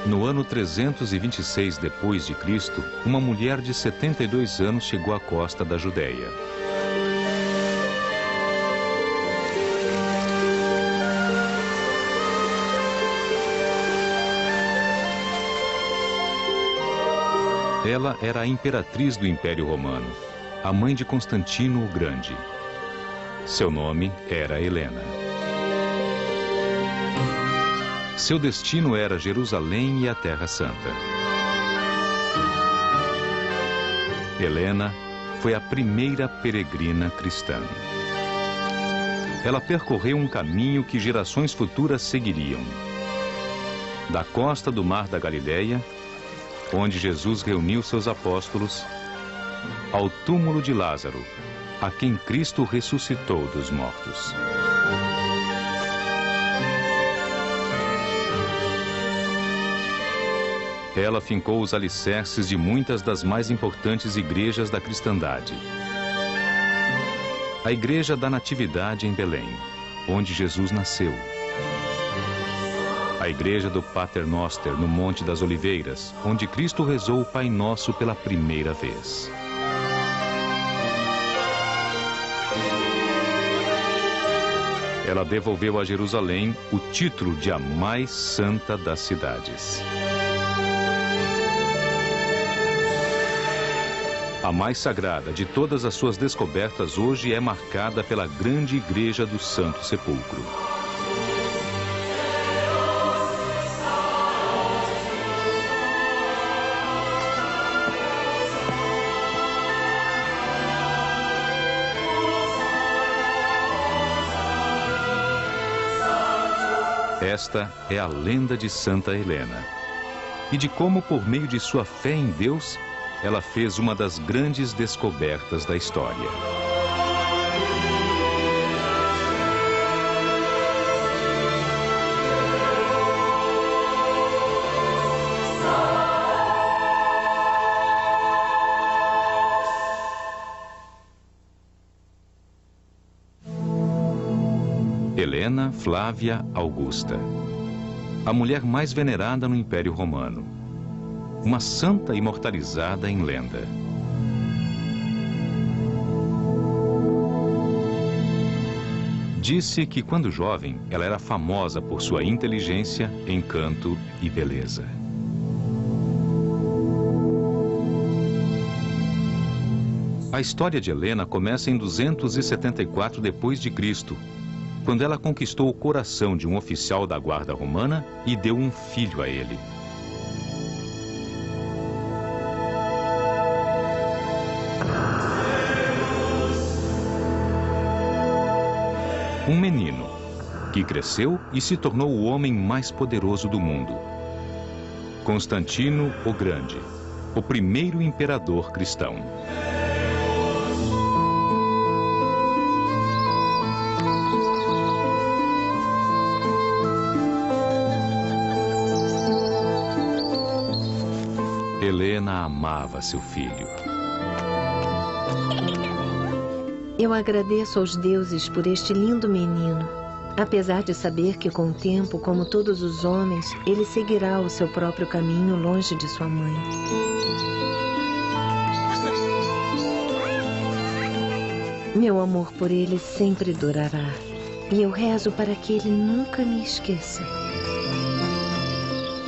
No ano 326 depois de Cristo, uma mulher de 72 anos chegou à costa da Judéia. Ela era a imperatriz do Império Romano, a mãe de Constantino o Grande. Seu nome era Helena. Seu destino era Jerusalém e a Terra Santa. Helena foi a primeira peregrina cristã. Ela percorreu um caminho que gerações futuras seguiriam. Da costa do Mar da Galileia, onde Jesus reuniu seus apóstolos, ao túmulo de Lázaro, a quem Cristo ressuscitou dos mortos. Ela fincou os alicerces de muitas das mais importantes igrejas da cristandade. A Igreja da Natividade em Belém, onde Jesus nasceu. A Igreja do Pater Noster, no Monte das Oliveiras, onde Cristo rezou o Pai Nosso pela primeira vez. Ela devolveu a Jerusalém o título de a mais santa das cidades. A mais sagrada de todas as suas descobertas hoje é marcada pela grande Igreja do Santo Sepulcro. Esta é a lenda de Santa Helena e de como, por meio de sua fé em Deus, ela fez uma das grandes descobertas da história. Helena Flávia Augusta, a mulher mais venerada no Império Romano. Uma santa imortalizada em lenda. Disse que, quando jovem, ela era famosa por sua inteligência, encanto e beleza. A história de Helena começa em 274 d.C., quando ela conquistou o coração de um oficial da guarda romana e deu um filho a ele. Um menino que cresceu e se tornou o homem mais poderoso do mundo. Constantino o Grande, o primeiro imperador cristão. Helena amava seu filho. Eu agradeço aos deuses por este lindo menino, apesar de saber que com o tempo, como todos os homens, ele seguirá o seu próprio caminho longe de sua mãe. Meu amor por ele sempre durará, e eu rezo para que ele nunca me esqueça.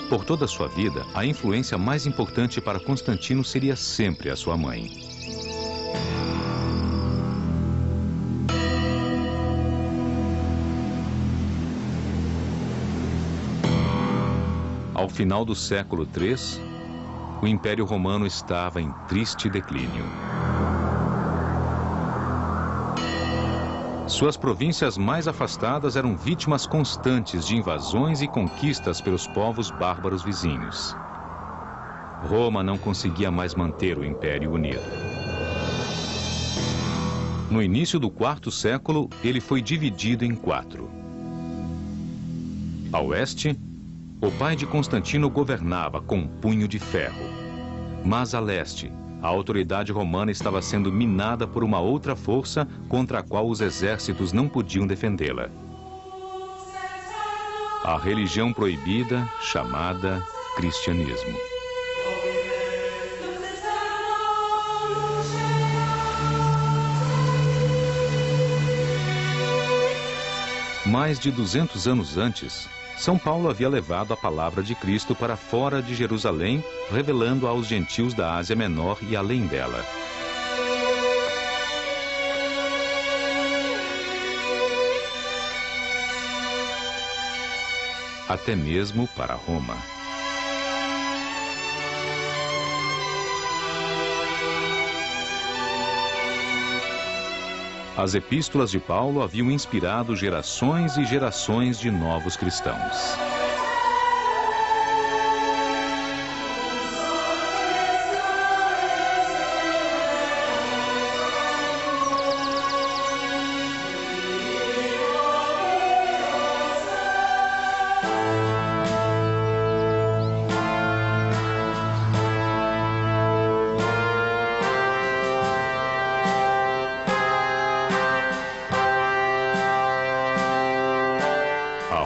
Por toda a sua vida, a influência mais importante para Constantino seria sempre a sua mãe. Ao final do século III, o Império Romano estava em triste declínio. Suas províncias mais afastadas eram vítimas constantes de invasões e conquistas pelos povos bárbaros vizinhos. Roma não conseguia mais manter o Império unido. No início do IV século, ele foi dividido em 4. A oeste, o pai de Constantino governava com um punho de ferro. Mas a leste, a autoridade romana estava sendo minada por uma outra força contra a qual os exércitos não podiam defendê-la. A religião proibida, chamada cristianismo. Mais de 200 anos antes, São Paulo havia levado a palavra de Cristo para fora de Jerusalém, revelando aos gentios da Ásia Menor e além dela. Até mesmo para Roma. As epístolas de Paulo haviam inspirado gerações e gerações de novos cristãos.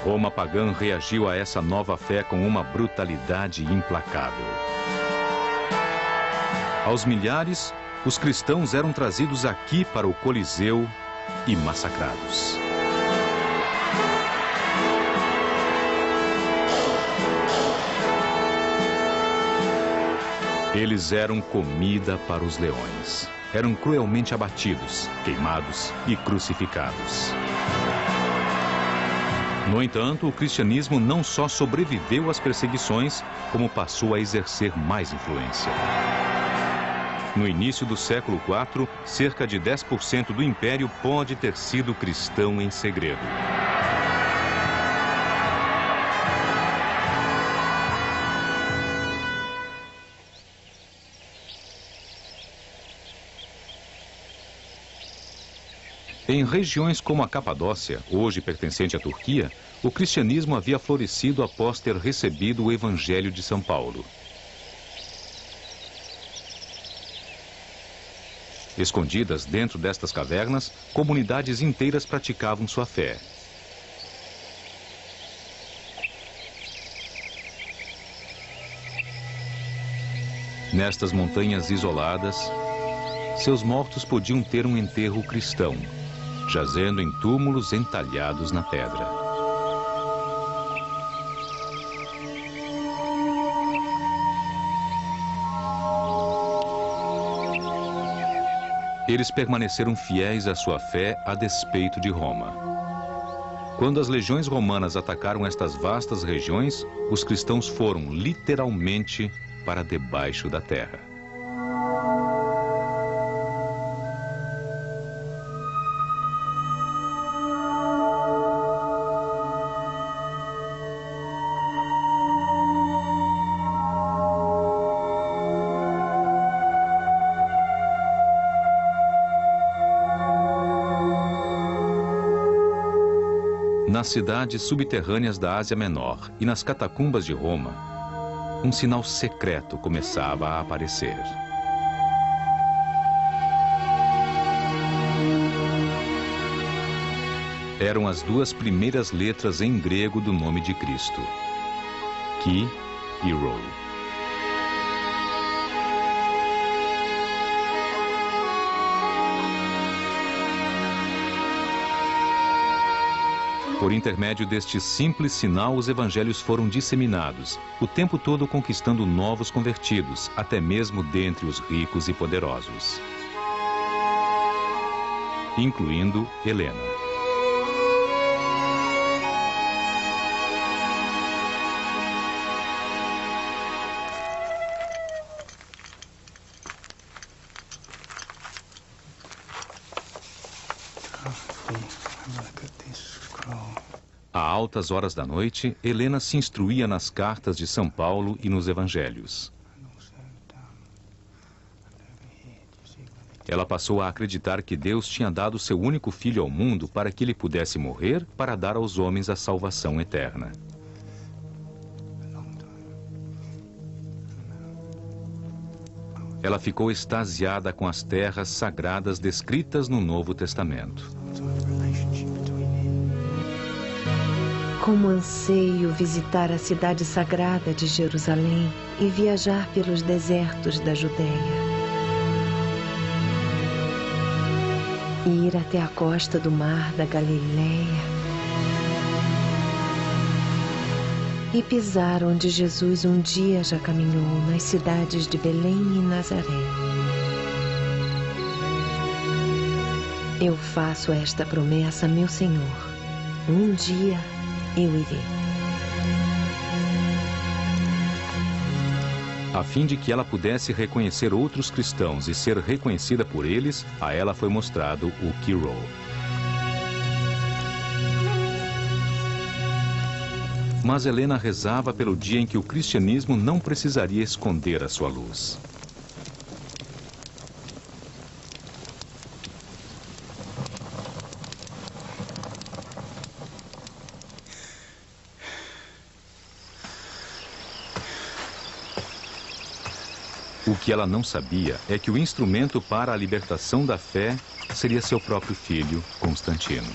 Roma pagã reagiu a essa nova fé com uma brutalidade implacável. Aos milhares, os cristãos eram trazidos aqui para o Coliseu e massacrados. Eles eram comida para os leões. Eram cruelmente abatidos, queimados e crucificados. No entanto, o cristianismo não só sobreviveu às perseguições, como passou a exercer mais influência. No início do século IV, cerca de 10% do império pode ter sido cristão em segredo. Em regiões como a Capadócia, hoje pertencente à Turquia, o cristianismo havia florescido após ter recebido o Evangelho de São Paulo. Escondidas dentro destas cavernas, comunidades inteiras praticavam sua fé. Nestas montanhas isoladas, seus mortos podiam ter um enterro cristão, jazendo em túmulos entalhados na pedra. Eles permaneceram fiéis à sua fé a despeito de Roma. Quando as legiões romanas atacaram estas vastas regiões, os cristãos foram literalmente para debaixo da terra. Nas cidades subterrâneas da Ásia Menor e nas catacumbas de Roma, um sinal secreto começava a aparecer. Eram as duas primeiras letras em grego do nome de Cristo, Chi e Rho. Por intermédio deste simples sinal, os evangelhos foram disseminados, o tempo todo conquistando novos convertidos, até mesmo dentre os ricos e poderosos, incluindo Helena. A altas horas da noite, Helena se instruía nas cartas de São Paulo e nos evangelhos. Ela passou a acreditar que Deus tinha dado seu único filho ao mundo para que ele pudesse morrer para dar aos homens a salvação eterna. Ela ficou extasiada com as terras sagradas descritas no Novo Testamento. Como anseio visitar a cidade sagrada de Jerusalém e viajar pelos desertos da Judéia. E ir até a costa do mar da Galileia. E pisar onde Jesus um dia já caminhou, nas cidades de Belém e Nazaré. Eu faço esta promessa, meu Senhor. Um dia eu irei. A fim de que ela pudesse reconhecer outros cristãos e ser reconhecida por eles, a ela foi mostrado o Quiró. Mas Helena rezava pelo dia em que o cristianismo não precisaria esconder a sua luz. O que ela não sabia é que o instrumento para a libertação da fé seria seu próprio filho, Constantino.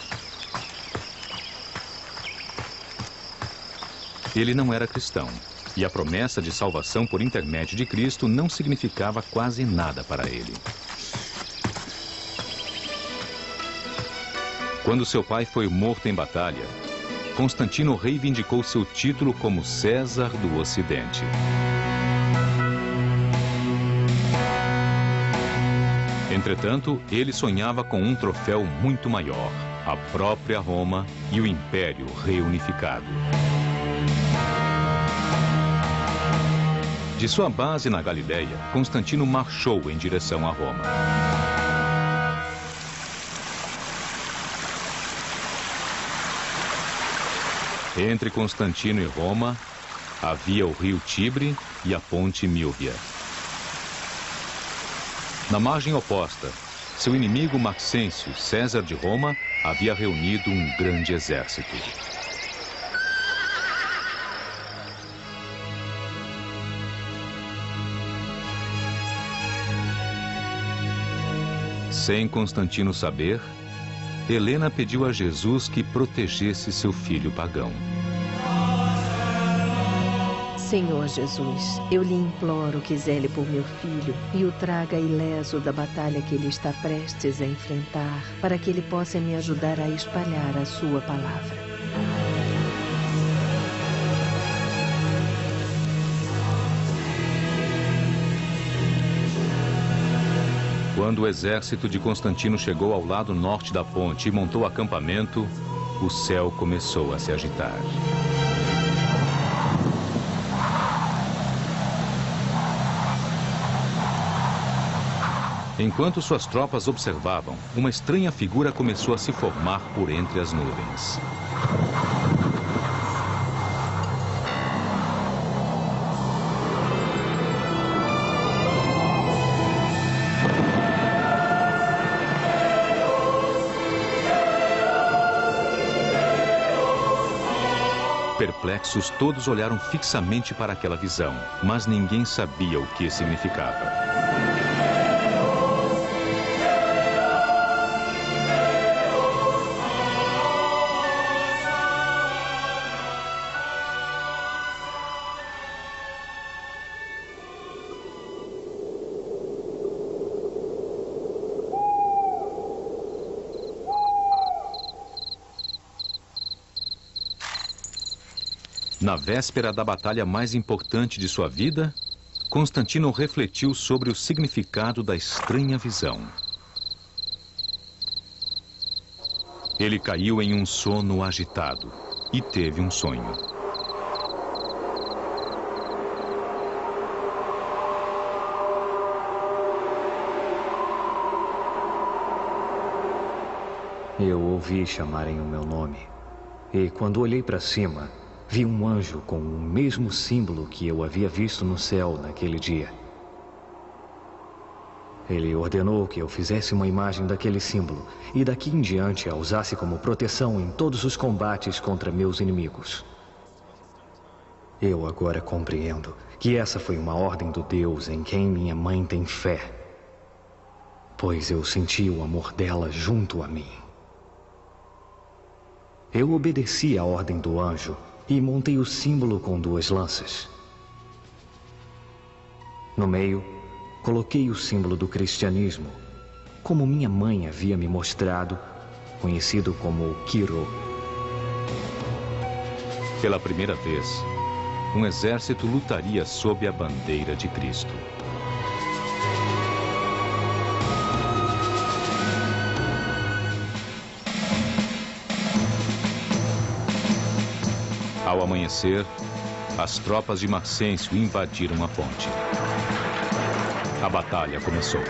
Ele não era cristão, e a promessa de salvação por intermédio de Cristo não significava quase nada para ele. Quando seu pai foi morto em batalha, Constantino reivindicou seu título como César do Ocidente. Entretanto, ele sonhava com um troféu muito maior, a própria Roma e o Império reunificado. De sua base na Galileia, Constantino marchou em direção a Roma. Entre Constantino e Roma, havia o rio Tibre e a ponte Milvia. Na margem oposta, seu inimigo Maxêncio, César de Roma, havia reunido um grande exército. Sem Constantino saber, Helena pediu a Jesus que protegesse seu filho pagão. Senhor Jesus, eu lhe imploro que zele por meu filho e o traga ileso da batalha que ele está prestes a enfrentar, para que ele possa me ajudar a espalhar a sua palavra. Quando o exército de Constantino chegou ao lado norte da ponte e montou acampamento, o céu começou a se agitar. Enquanto suas tropas observavam, uma estranha figura começou a se formar por entre as nuvens. Perplexos, todos olharam fixamente para aquela visão, mas ninguém sabia o que significava. Na véspera da batalha mais importante de sua vida, Constantino refletiu sobre o significado da estranha visão. Ele caiu em um sono agitado e teve um sonho. Eu ouvi chamarem o meu nome, e quando olhei para cima, vi um anjo com o mesmo símbolo que eu havia visto no céu naquele dia. Ele ordenou que eu fizesse uma imagem daquele símbolo e daqui em diante a usasse como proteção em todos os combates contra meus inimigos. Eu agora compreendo que essa foi uma ordem do Deus em quem minha mãe tem fé, pois eu senti o amor dela junto a mim. Eu obedeci à ordem do anjo e montei o símbolo com 2 lanças. No meio, coloquei o símbolo do cristianismo, como minha mãe havia me mostrado, conhecido como Quirô. Pela primeira vez, um exército lutaria sob a bandeira de Cristo. Ao amanhecer, as tropas de Maxêncio invadiram a ponte. A batalha começou.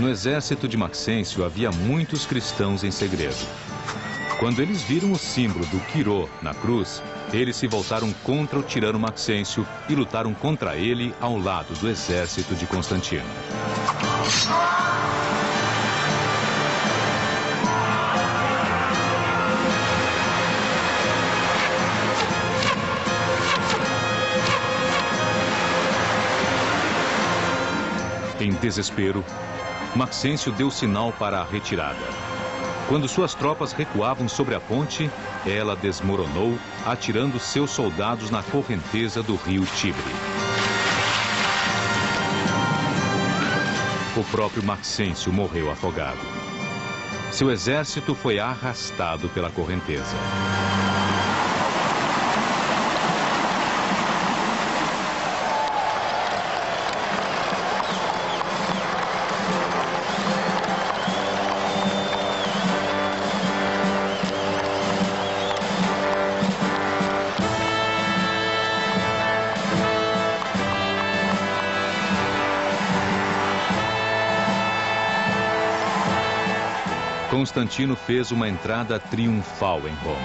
No exército de Maxêncio havia muitos cristãos em segredo. Quando eles viram o símbolo do Quirô na cruz, eles se voltaram contra o tirano Maxêncio e lutaram contra ele ao lado do exército de Constantino. Em desespero, Maxêncio deu sinal para a retirada. Quando suas tropas recuavam sobre a ponte, ela desmoronou, atirando seus soldados na correnteza do rio Tibre. O próprio Maxêncio morreu afogado. Seu exército foi arrastado pela correnteza. Constantino fez uma entrada triunfal em Roma.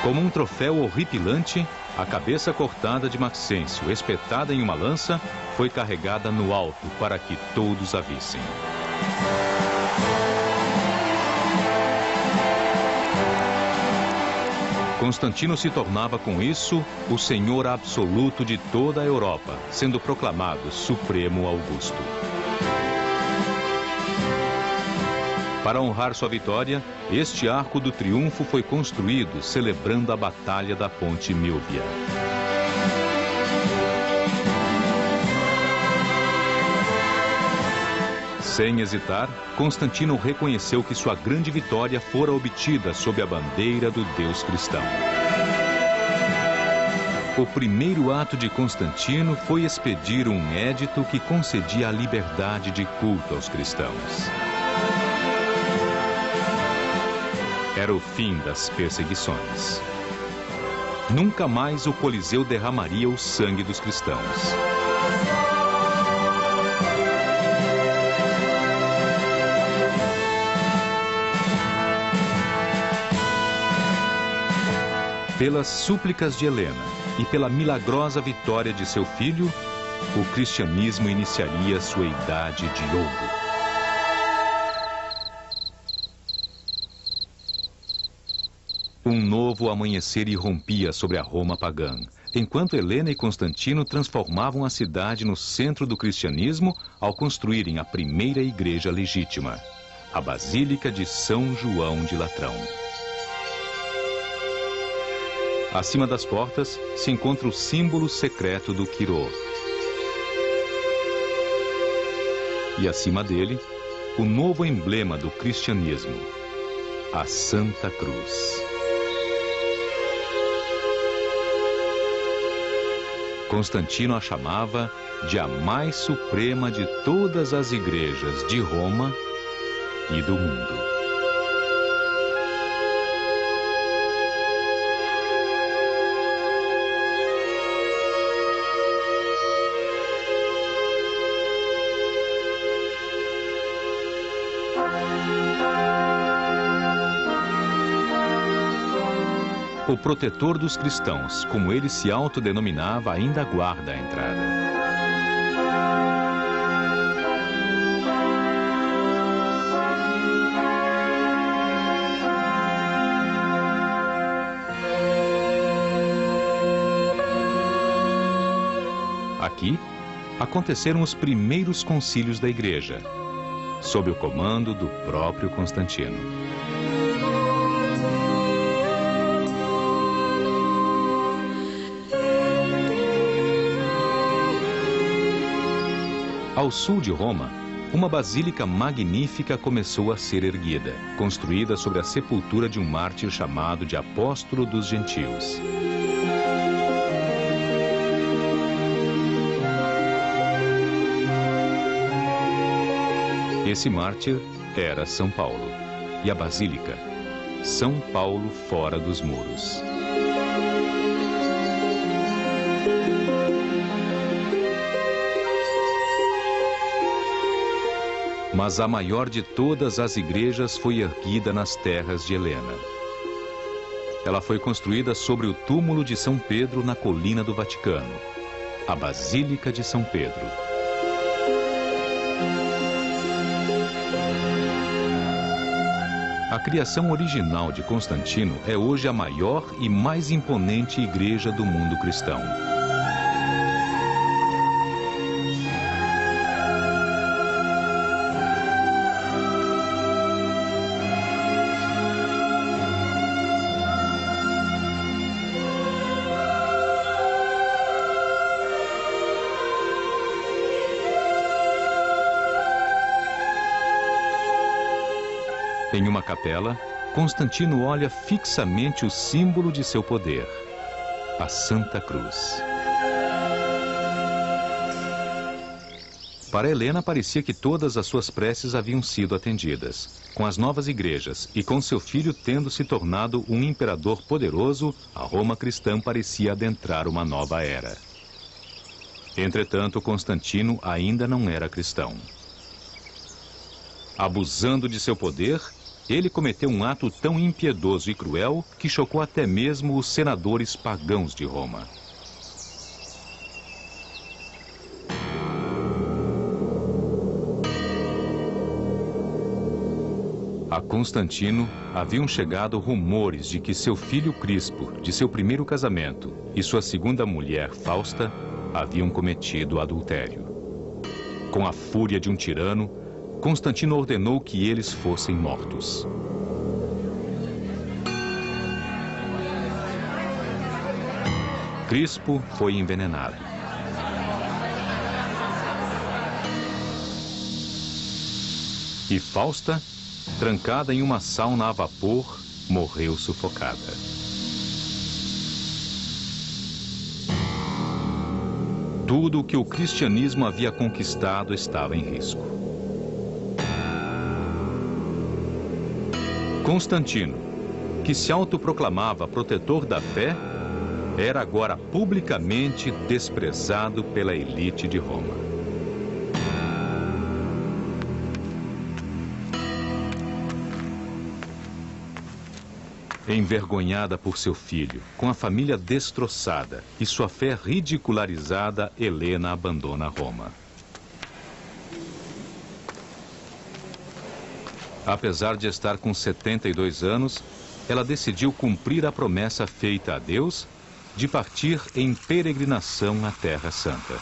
Como um troféu horripilante, a cabeça cortada de Maxêncio, espetada em uma lança, foi carregada no alto para que todos a vissem. Constantino se tornava com isso o senhor absoluto de toda a Europa, sendo proclamado Supremo Augusto. Para honrar sua vitória, este arco do triunfo foi construído celebrando a Batalha da Ponte Milvia. Sem hesitar, Constantino reconheceu que sua grande vitória fora obtida sob a bandeira do Deus cristão. O primeiro ato de Constantino foi expedir um édito que concedia a liberdade de culto aos cristãos. Era o fim das perseguições. Nunca mais o Coliseu derramaria o sangue dos cristãos. Pelas súplicas de Helena e pela milagrosa vitória de seu filho, o cristianismo iniciaria sua idade de ouro. Um novo amanhecer irrompia sobre a Roma pagã, enquanto Helena e Constantino transformavam a cidade no centro do cristianismo ao construírem a primeira igreja legítima, a Basílica de São João de Latrão. Acima das portas se encontra o símbolo secreto do Quirô. E acima dele, o novo emblema do cristianismo, a Santa Cruz. Constantino a chamava de a mais suprema de todas as igrejas de Roma e do mundo. O protetor dos cristãos, como ele se autodenominava, ainda guarda a entrada. Aqui, aconteceram os primeiros concílios da Igreja, sob o comando do próprio Constantino. Ao sul de Roma, uma basílica magnífica começou a ser erguida, construída sobre a sepultura de um mártir chamado de Apóstolo dos Gentios. Esse mártir era São Paulo, e a basílica, São Paulo fora dos muros. Mas a maior de todas as igrejas foi erguida nas terras de Helena. Ela foi construída sobre o túmulo de São Pedro na colina do Vaticano, a Basílica de São Pedro. A criação original de Constantino é hoje a maior e mais imponente igreja do mundo cristão. Em uma capela, Constantino olha fixamente o símbolo de seu poder, a Santa Cruz. Para Helena parecia que todas as suas preces haviam sido atendidas. Com as novas igrejas e com seu filho tendo se tornado um imperador poderoso, a Roma cristã parecia adentrar uma nova era. Entretanto, Constantino ainda não era cristão. Abusando de seu poder, ele cometeu um ato tão impiedoso e cruel que chocou até mesmo os senadores pagãos de Roma. A Constantino haviam chegado rumores de que seu filho Crispo, de seu primeiro casamento, e sua segunda mulher, Fausta, haviam cometido adultério. Com a fúria de um tirano, Constantino ordenou que eles fossem mortos. Crispo foi envenenado. E Fausta, trancada em uma sauna a vapor, morreu sufocada. Tudo o que o cristianismo havia conquistado estava em risco. Constantino, que se autoproclamava protetor da fé, era agora publicamente desprezado pela elite de Roma. Envergonhada por seu filho, com a família destroçada e sua fé ridicularizada, Helena abandona Roma. Apesar de estar com 72 anos, ela decidiu cumprir a promessa feita a Deus de partir em peregrinação à Terra Santa.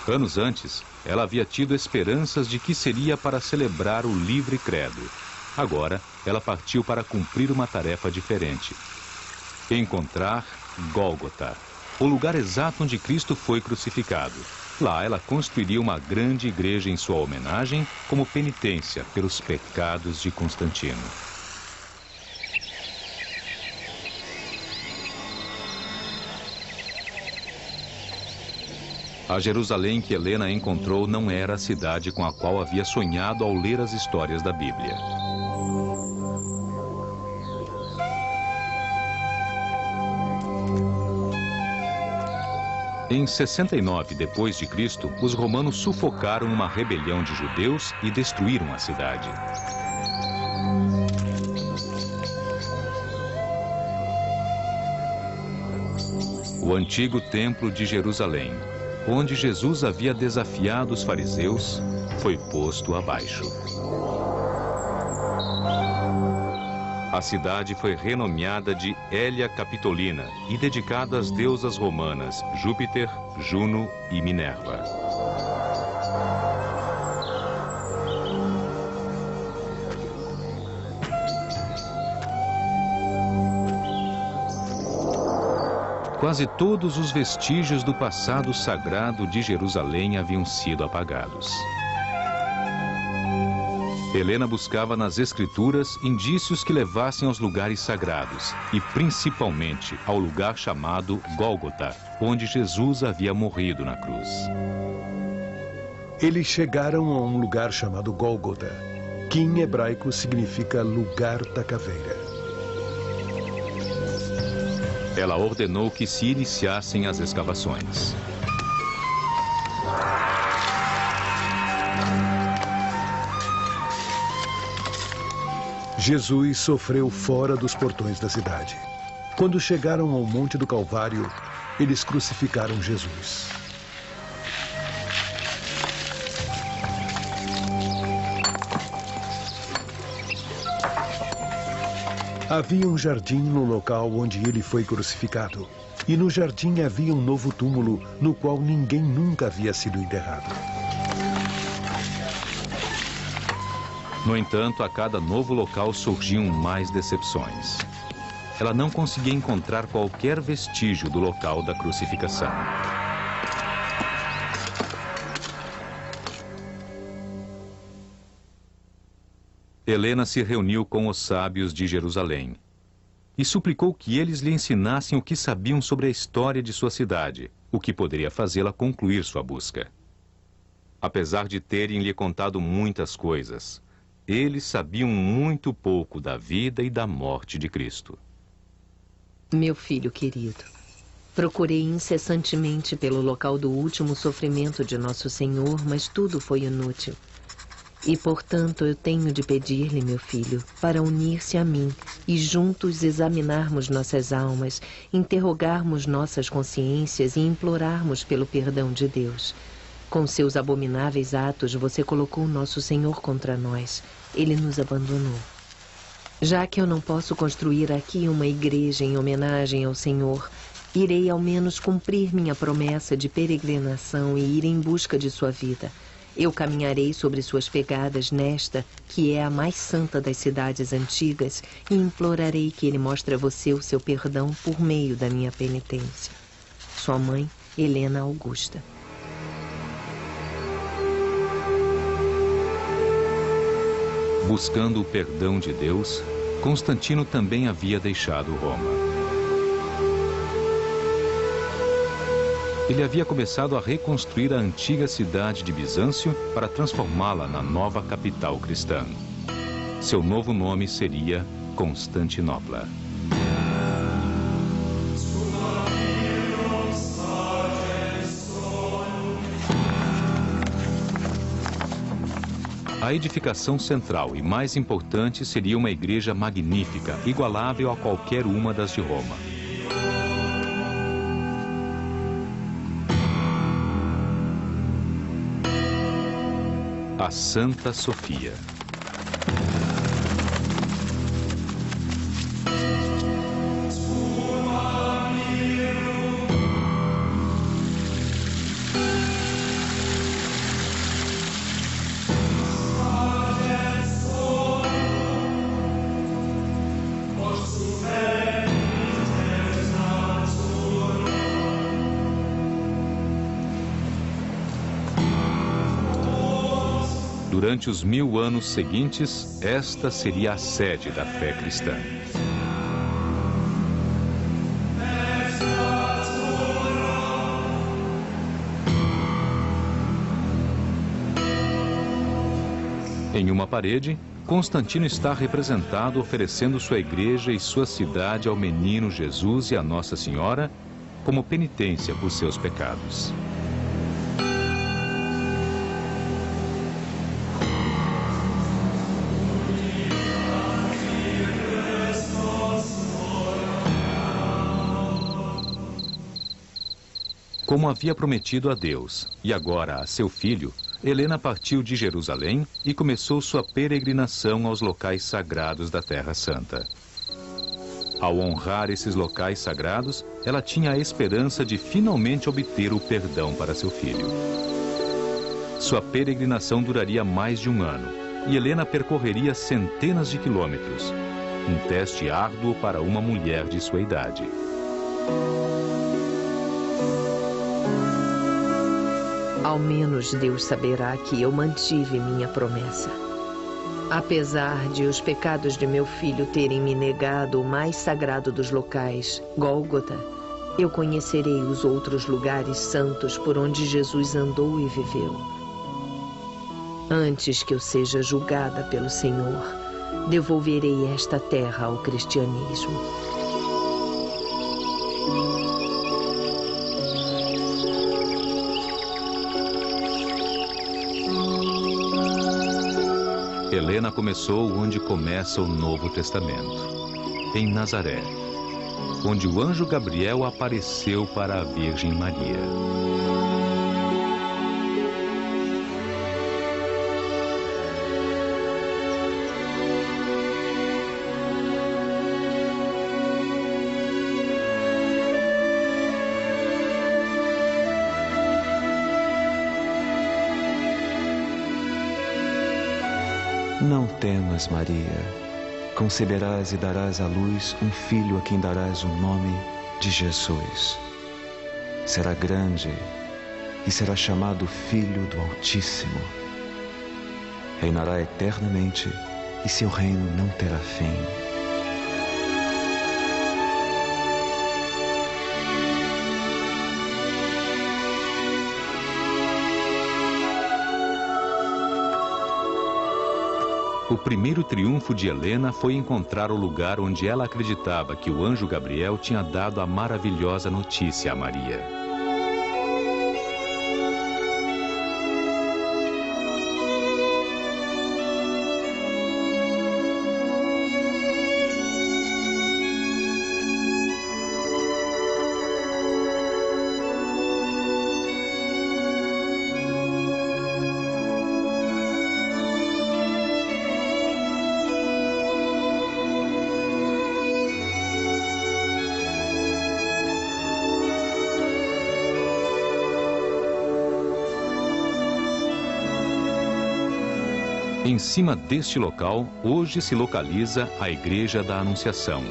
Anos antes, ela havia tido esperanças de que seria para celebrar o livre credo. Agora, ela partiu para cumprir uma tarefa diferente: encontrar Gólgota, o lugar exato onde Cristo foi crucificado. Lá ela construiria uma grande igreja em sua homenagem como penitência pelos pecados de Constantino. A Jerusalém que Helena encontrou não era a cidade com a qual havia sonhado ao ler as histórias da Bíblia. Em 69 d.C., os romanos sufocaram uma rebelião de judeus e destruíram a cidade. O antigo templo de Jerusalém, onde Jesus havia desafiado os fariseus, foi posto abaixo. A cidade foi renomeada de Hélia Capitolina e dedicada às deusas romanas Júpiter, Juno e Minerva. Quase todos os vestígios do passado sagrado de Jerusalém haviam sido apagados. Helena buscava nas escrituras indícios que levassem aos lugares sagrados e principalmente ao lugar chamado Gólgota, onde Jesus havia morrido na cruz. Eles chegaram a um lugar chamado Gólgota, que em hebraico significa lugar da caveira. Ela ordenou que se iniciassem as escavações. Jesus sofreu fora dos portões da cidade. Quando chegaram ao Monte do Calvário, eles crucificaram Jesus. Havia um jardim no local onde ele foi crucificado. E no jardim havia um novo túmulo no qual ninguém nunca havia sido enterrado. No entanto, a cada novo local surgiam mais decepções. Ela não conseguia encontrar qualquer vestígio do local da crucificação. Helena se reuniu com os sábios de Jerusalém e suplicou que eles lhe ensinassem o que sabiam sobre a história de sua cidade, o que poderia fazê-la concluir sua busca. Apesar de terem lhe contado muitas coisas, eles sabiam muito pouco da vida e da morte de Cristo. Meu filho querido, procurei incessantemente pelo local do último sofrimento de nosso Senhor, mas tudo foi inútil. E, portanto, eu tenho de pedir-lhe, meu filho, para unir-se a mim e juntos examinarmos nossas almas, interrogarmos nossas consciências e implorarmos pelo perdão de Deus. Com seus abomináveis atos, você colocou nosso Senhor contra nós. Ele nos abandonou. Já que eu não posso construir aqui uma igreja em homenagem ao Senhor, irei ao menos cumprir minha promessa de peregrinação e ir em busca de sua vida. Eu caminharei sobre suas pegadas nesta, que é a mais santa das cidades antigas, e implorarei que ele mostre a você o seu perdão por meio da minha penitência. Sua mãe, Helena Augusta. Buscando o perdão de Deus, Constantino também havia deixado Roma. Ele havia começado a reconstruir a antiga cidade de Bizâncio para transformá-la na nova capital cristã. Seu novo nome seria Constantinopla. A edificação central e mais importante seria uma igreja magnífica, igualável a qualquer uma das de Roma. A Santa Sofia. Durante os 1000 anos seguintes, esta seria a sede da fé cristã. Em uma parede, Constantino está representado oferecendo sua igreja e sua cidade ao menino Jesus e à Nossa Senhora como penitência por seus pecados. Como havia prometido a Deus e agora a seu filho, Helena partiu de Jerusalém e começou sua peregrinação aos locais sagrados da Terra Santa. Ao honrar esses locais sagrados, ela tinha a esperança de finalmente obter o perdão para seu filho. Sua peregrinação duraria mais de um ano e Helena percorreria centenas de quilômetros. Um teste árduo para uma mulher de sua idade. Ao menos Deus saberá que eu mantive minha promessa. Apesar de os pecados de meu filho terem me negado o mais sagrado dos locais, Gólgota, eu conhecerei os outros lugares santos por onde Jesus andou e viveu. Antes que eu seja julgada pelo Senhor, devolverei esta terra ao cristianismo. Helena começou onde começa o Novo Testamento, em Nazaré, onde o anjo Gabriel apareceu para a Virgem Maria. Não temas, Maria. Conceberás e darás à luz um filho a quem darás o nome de Jesus. Será grande e será chamado Filho do Altíssimo. Reinará eternamente e seu reino não terá fim. O primeiro triunfo de Helena foi encontrar o lugar onde ela acreditava que o anjo Gabriel tinha dado a maravilhosa notícia a Maria. Em cima deste local, hoje se localiza a Igreja da Anunciação,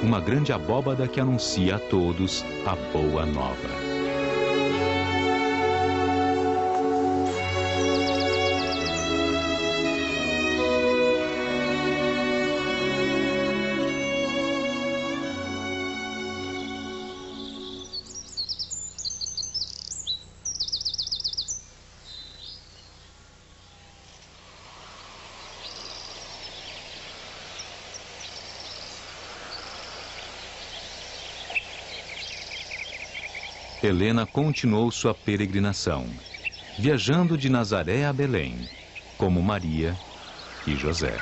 uma grande abóbada que anuncia a todos a Boa Nova. Helena continuou sua peregrinação, viajando de Nazaré a Belém, como Maria e José.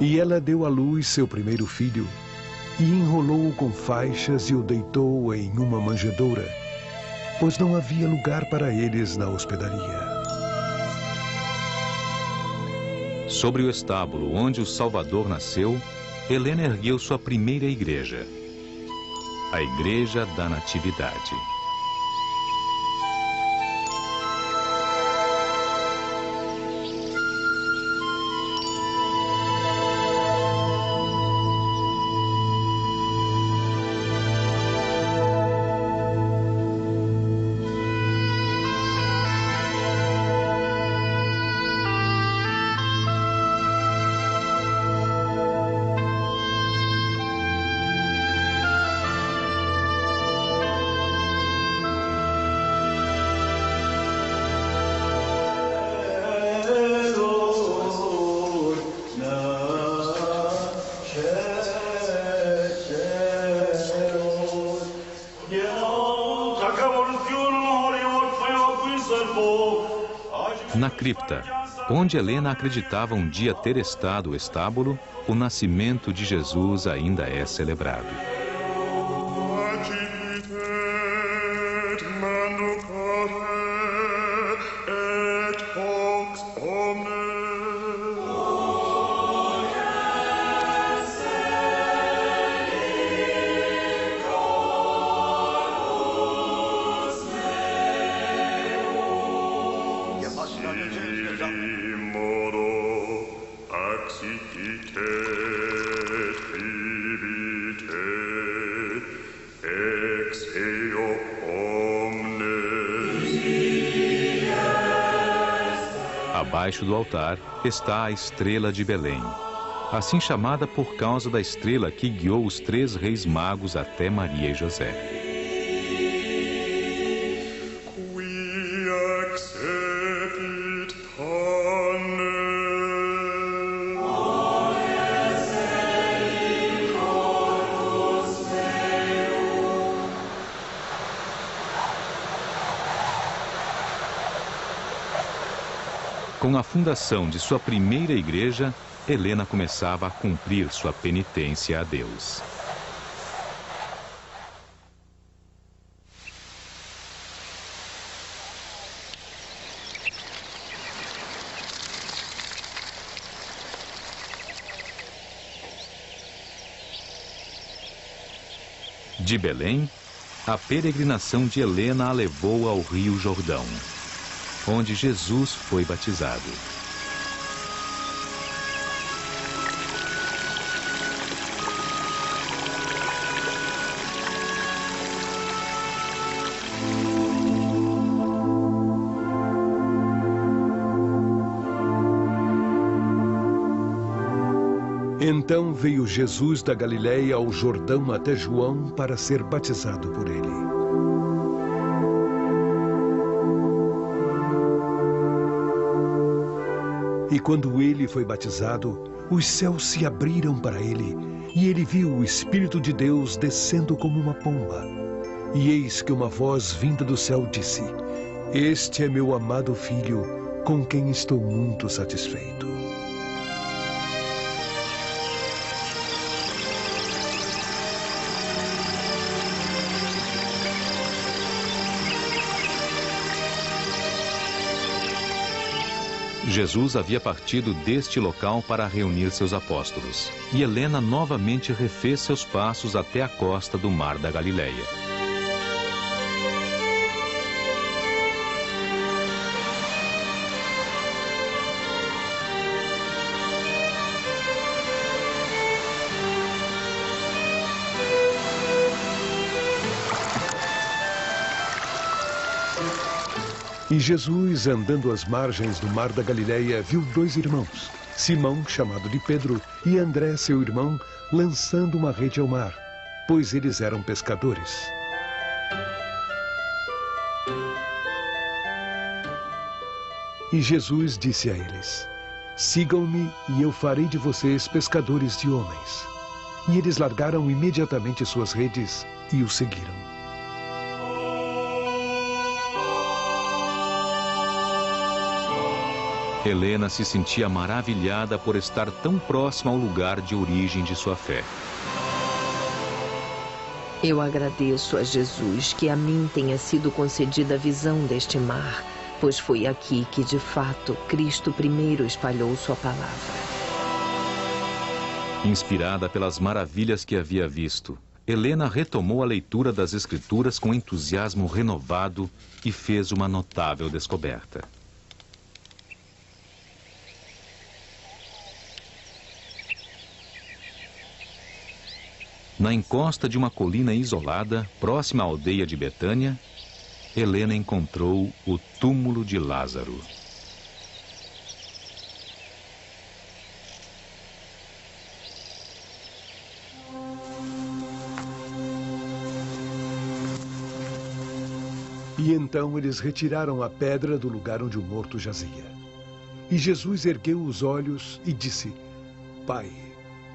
E ela deu à luz seu primeiro filho, e enrolou-o com faixas e o deitou em uma manjedoura, pois não havia lugar para eles na hospedaria. Sobre o estábulo onde o Salvador nasceu, Helena ergueu sua primeira igreja, a Igreja da Natividade. Na cripta, onde Helena acreditava um dia ter estado o estábulo, o nascimento de Jesus ainda é celebrado. Abaixo do altar está a estrela de Belém, assim chamada por causa da estrela que guiou os 3 reis magos até Maria e José. Com a fundação de sua primeira igreja, Helena começava a cumprir sua penitência a Deus. De Belém, a peregrinação de Helena a levou ao Rio Jordão, onde Jesus foi batizado. Então veio Jesus da Galileia ao Jordão até João para ser batizado por ele. E quando ele foi batizado, os céus se abriram para ele, e ele viu o Espírito de Deus descendo como uma pomba. E eis que uma voz vinda do céu disse: Este é meu amado filho, com quem estou muito satisfeito. Jesus havia partido deste local para reunir seus apóstolos, e Helena novamente refez seus passos até a costa do Mar da Galileia. E Jesus, andando às margens do Mar da Galileia, viu 2 irmãos, Simão, chamado de Pedro, e André, seu irmão, lançando uma rede ao mar, pois eles eram pescadores. E Jesus disse a eles: Sigam-me e eu farei de vocês pescadores de homens. E eles largaram imediatamente suas redes e o seguiram. Helena se sentia maravilhada por estar tão próxima ao lugar de origem de sua fé. Eu agradeço a Jesus que a mim tenha sido concedida a visão deste mar, pois foi aqui que, de fato, Cristo primeiro espalhou sua palavra. Inspirada pelas maravilhas que havia visto, Helena retomou a leitura das Escrituras com entusiasmo renovado e fez uma notável descoberta. Na encosta de uma colina isolada, próxima à aldeia de Betânia, Helena encontrou o túmulo de Lázaro. E então eles retiraram a pedra do lugar onde o morto jazia. E Jesus ergueu os olhos e disse: Pai,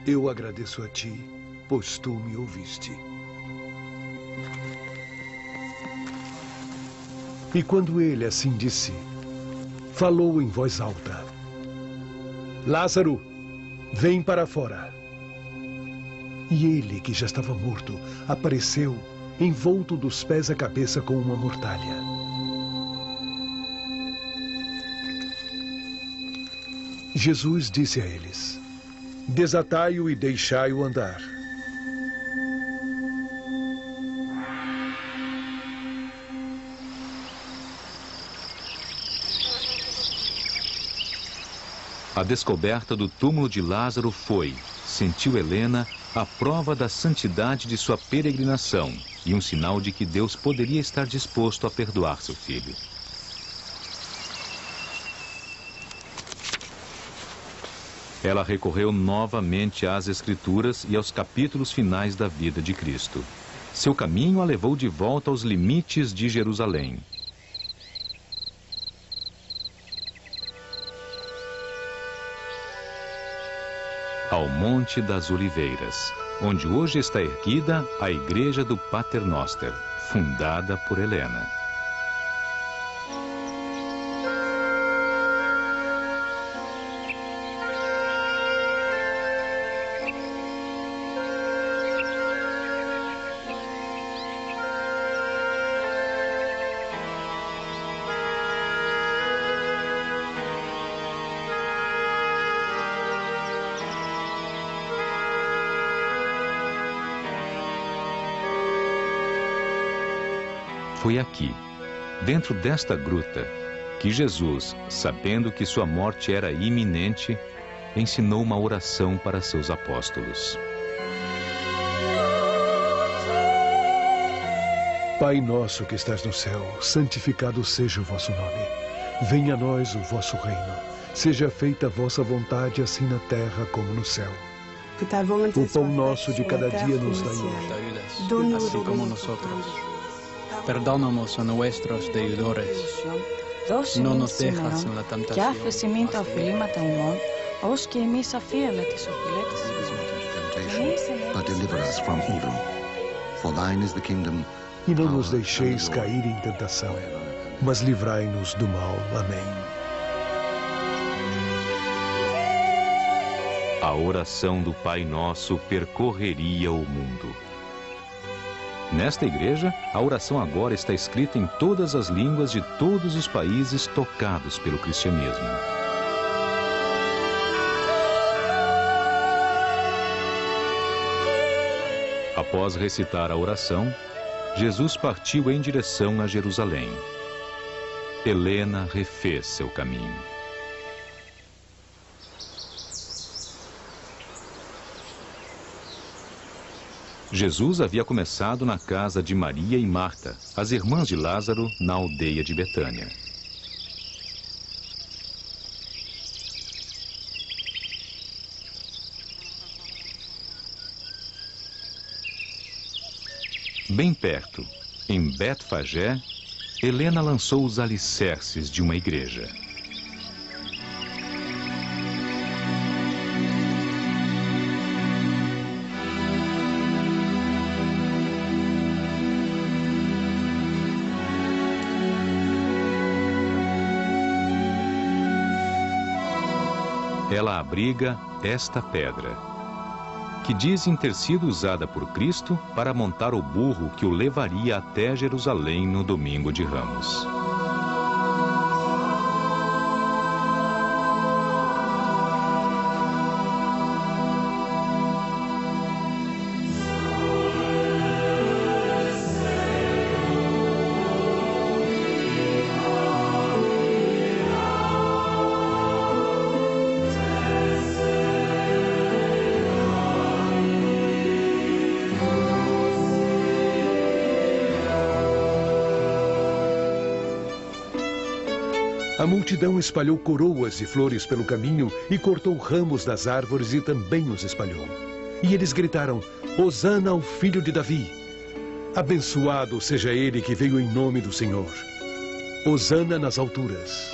eu agradeço a ti, pois tu me ouviste. E quando ele assim disse, falou em voz alta: Lázaro, vem para fora. E ele, que já estava morto, apareceu, envolto dos pés à cabeça com uma mortalha. Jesus disse a eles: desatai-o e deixai-o andar. A descoberta do túmulo de Lázaro foi, sentiu Helena, a prova da santidade de sua peregrinação e um sinal de que Deus poderia estar disposto a perdoar seu filho. Ela recorreu novamente às Escrituras e aos capítulos finais da vida de Cristo. Seu caminho a levou de volta aos limites de Jerusalém. Ao Monte das Oliveiras, onde hoje está erguida a Igreja do Pater Noster, fundada por Helena. Foi aqui, dentro desta gruta, que Jesus, sabendo que sua morte era iminente, ensinou uma oração para seus apóstolos. Pai nosso que estás no céu, santificado seja o vosso nome. Venha a nós o vosso reino. Seja feita a vossa vontade, assim na terra como no céu. O pão nosso de cada dia nos dai hoje. Assim como nosotros perdonamos a nuestros deudores. No nos dejas en la tentación, but deliver us from evil. For thine is the kingdom. E não nos deixeis cair em tentação, mas livrai-nos do mal. Amém. A oração do Pai Nosso percorreria o mundo. Nesta igreja, a oração agora está escrita em todas as línguas de todos os países tocados pelo cristianismo. Após recitar a oração, Jesus partiu em direção a Jerusalém. Helena refez seu caminho. Jesus havia começado na casa de Maria e Marta, as irmãs de Lázaro, na aldeia de Betânia. Bem perto, em Betfagé, Helena lançou os alicerces de uma igreja. Ela abriga esta pedra, que dizem ter sido usada por Cristo para montar o burro que o levaria até Jerusalém no domingo de Ramos. A multidão espalhou coroas e flores pelo caminho e cortou ramos das árvores e também os espalhou. E eles gritaram: Hosana ao filho de Davi! Abençoado seja ele que veio em nome do Senhor! Hosana nas alturas!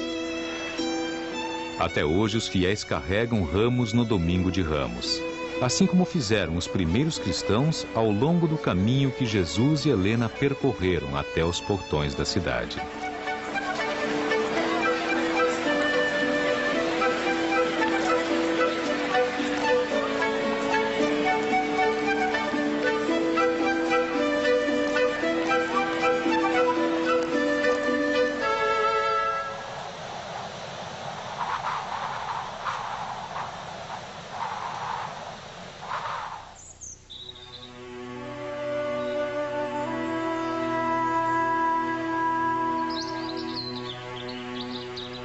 Até hoje os fiéis carregam ramos no domingo de Ramos, assim como fizeram os primeiros cristãos ao longo do caminho que Jesus e Helena percorreram até os portões da cidade.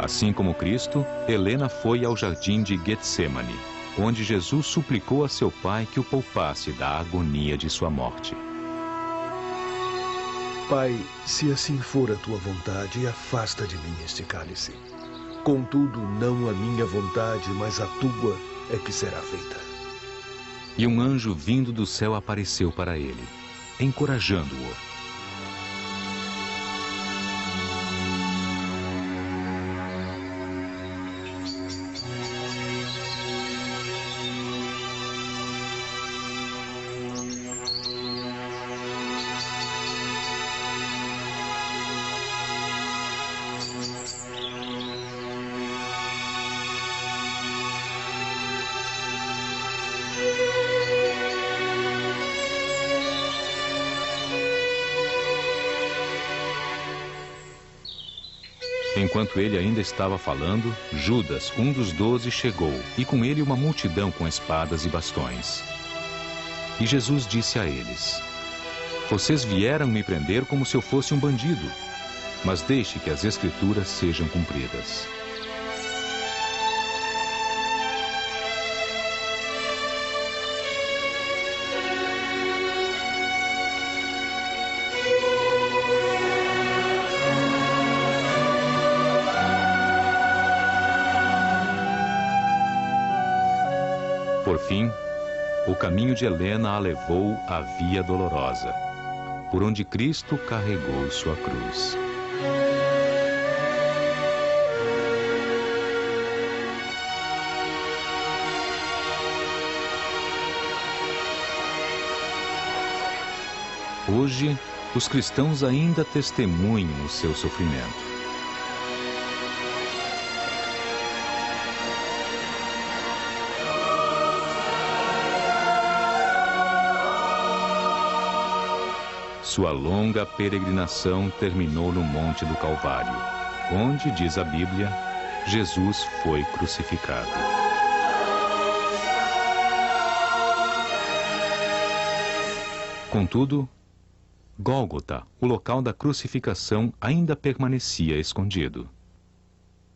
Assim como Cristo, Helena foi ao jardim de Getsemane, onde Jesus suplicou a seu pai que o poupasse da agonia de sua morte. Pai, se assim for a tua vontade, afasta de mim este cálice. Contudo, não a minha vontade, mas a tua é que será feita. E um anjo vindo do céu apareceu para ele, encorajando-o. Enquanto ele ainda estava falando, Judas, um dos 12, chegou, e com ele uma multidão com espadas e bastões. E Jesus disse a eles: Vocês vieram me prender como se eu fosse um bandido, mas deixe que as Escrituras sejam cumpridas. Por fim, o caminho de Helena a levou à Via Dolorosa, por onde Cristo carregou sua cruz. Hoje, os cristãos ainda testemunham o seu sofrimento. Sua longa peregrinação terminou no Monte do Calvário, onde, diz a Bíblia, Jesus foi crucificado. Contudo, Gólgota, o local da crucificação, ainda permanecia escondido.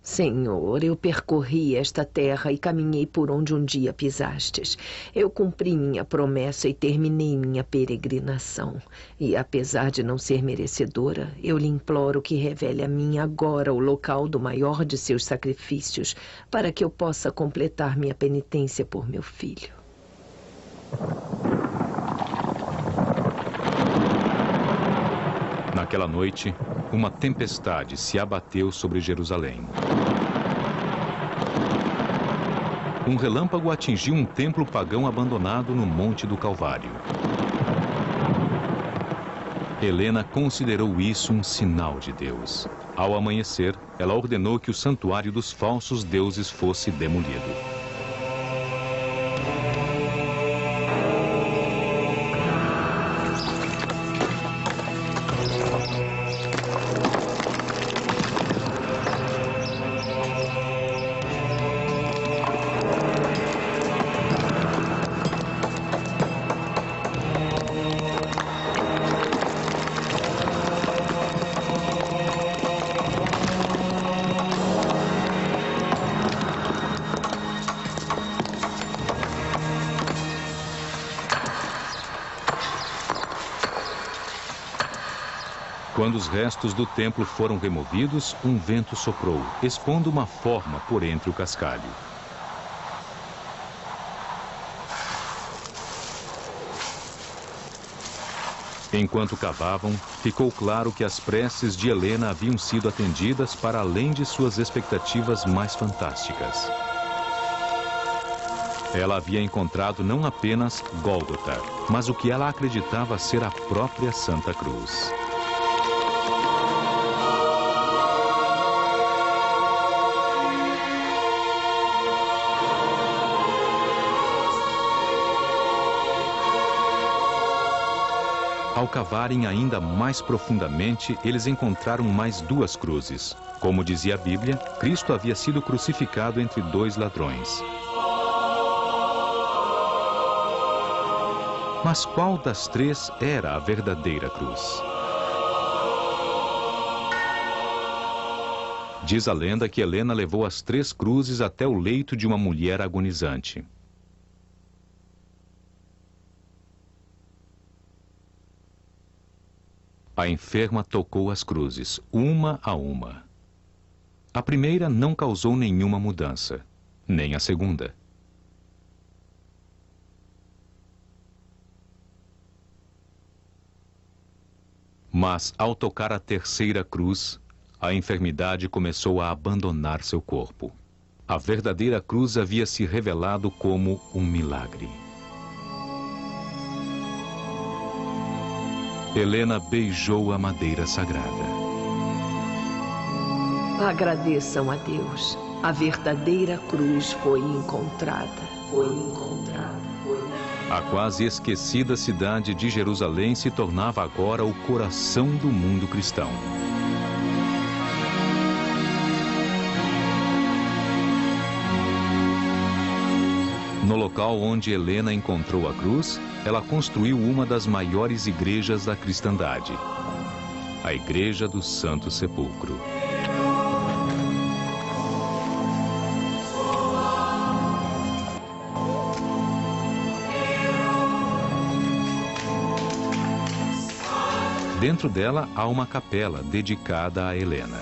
Senhor, eu percorri esta terra e caminhei por onde um dia pisastes. Eu cumpri minha promessa e terminei minha peregrinação. E apesar de não ser merecedora, eu lhe imploro que revele a mim agora o local do maior de seus sacrifícios, para que eu possa completar minha penitência por meu filho. Naquela noite, uma tempestade se abateu sobre Jerusalém. Um relâmpago atingiu um templo pagão abandonado no Monte do Calvário. Helena considerou isso um sinal de Deus. Ao amanhecer, ela ordenou que o santuário dos falsos deuses fosse demolido. Quando os restos do templo foram removidos, um vento soprou, expondo uma forma por entre o cascalho. Enquanto cavavam, ficou claro que as preces de Helena haviam sido atendidas para além de suas expectativas mais fantásticas. Ela havia encontrado não apenas Gólgota, mas o que ela acreditava ser a própria Santa Cruz. Ao cavarem ainda mais profundamente, eles encontraram mais 2 cruzes. Como dizia a Bíblia, Cristo havia sido crucificado entre 2 ladrões. Mas qual das 3 era a verdadeira cruz? Diz a lenda que Helena levou as 3 cruzes até o leito de uma mulher agonizante. A enferma tocou as cruzes, uma a uma. A primeira não causou nenhuma mudança, nem a segunda. Mas, ao tocar a terceira cruz, a enfermidade começou a abandonar seu corpo. A verdadeira cruz havia se revelado como um milagre. Helena beijou a madeira sagrada. Agradeçam a Deus. A verdadeira cruz foi encontrada. A quase esquecida cidade de Jerusalém se tornava agora o coração do mundo cristão. No local onde Helena encontrou a cruz, ela construiu uma das maiores igrejas da cristandade, a Igreja do Santo Sepulcro. Dentro dela há uma capela dedicada a Helena.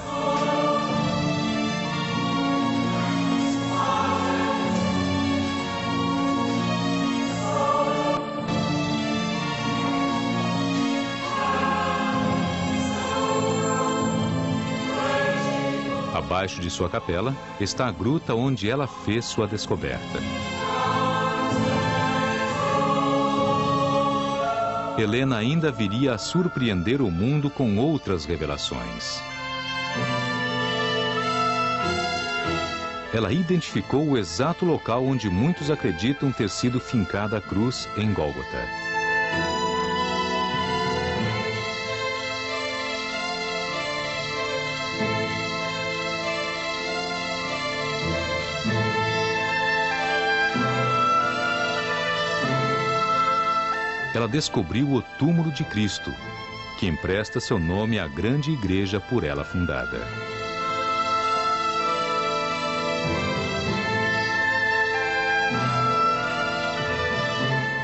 Abaixo de sua capela está a gruta onde ela fez sua descoberta. Helena ainda viria a surpreender o mundo com outras revelações. Ela identificou o exato local onde muitos acreditam ter sido fincada a cruz em Gólgota. Ela descobriu o túmulo de Cristo, que empresta seu nome à grande igreja por ela fundada.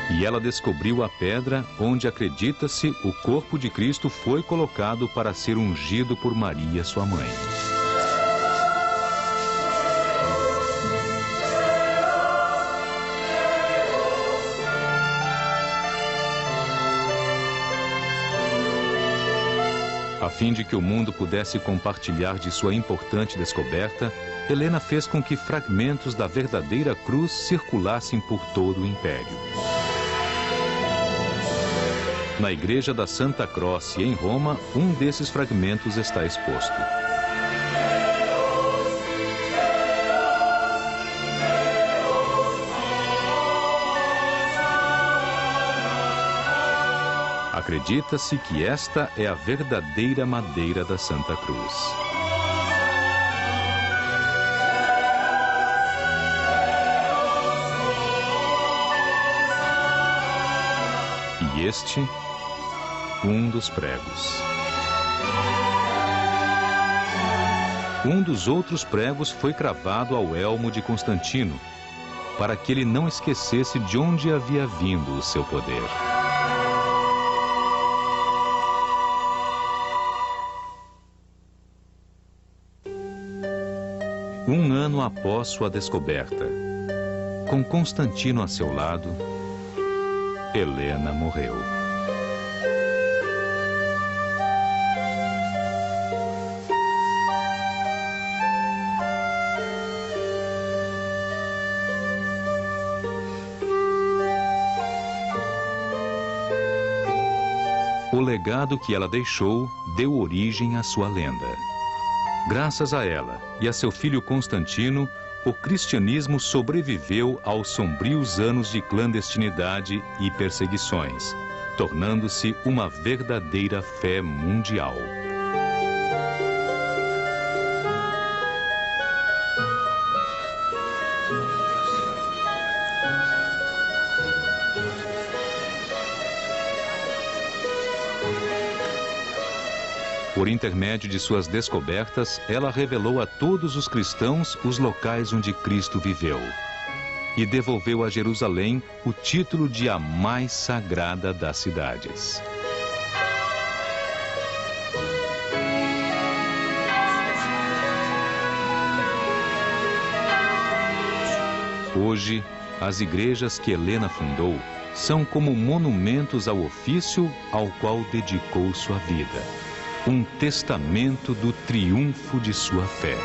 E ela descobriu a pedra onde, acredita-se, o corpo de Cristo foi colocado para ser ungido por Maria, sua mãe. A fim de que o mundo pudesse compartilhar de sua importante descoberta, Helena fez com que fragmentos da verdadeira cruz circulassem por todo o império. Na igreja da Santa Croce, em Roma, um desses fragmentos está exposto. Acredita-se que esta é a verdadeira madeira da Santa Cruz. E este, um dos pregos. Um dos outros pregos foi cravado ao elmo de Constantino, para que ele não esquecesse de onde havia vindo o seu poder. Um ano após sua descoberta, com Constantino a seu lado, Helena morreu. O legado que ela deixou deu origem à sua lenda. Graças a ela e a seu filho Constantino, o cristianismo sobreviveu aos sombrios anos de clandestinidade e perseguições, tornando-se uma verdadeira fé mundial. O Por intermédio de suas descobertas, ela revelou a todos os cristãos os locais onde Cristo viveu. E devolveu a Jerusalém o título de a mais sagrada das cidades. Hoje, as igrejas que Helena fundou são como monumentos ao ofício ao qual dedicou sua vida. Um testamento do triunfo de sua fé.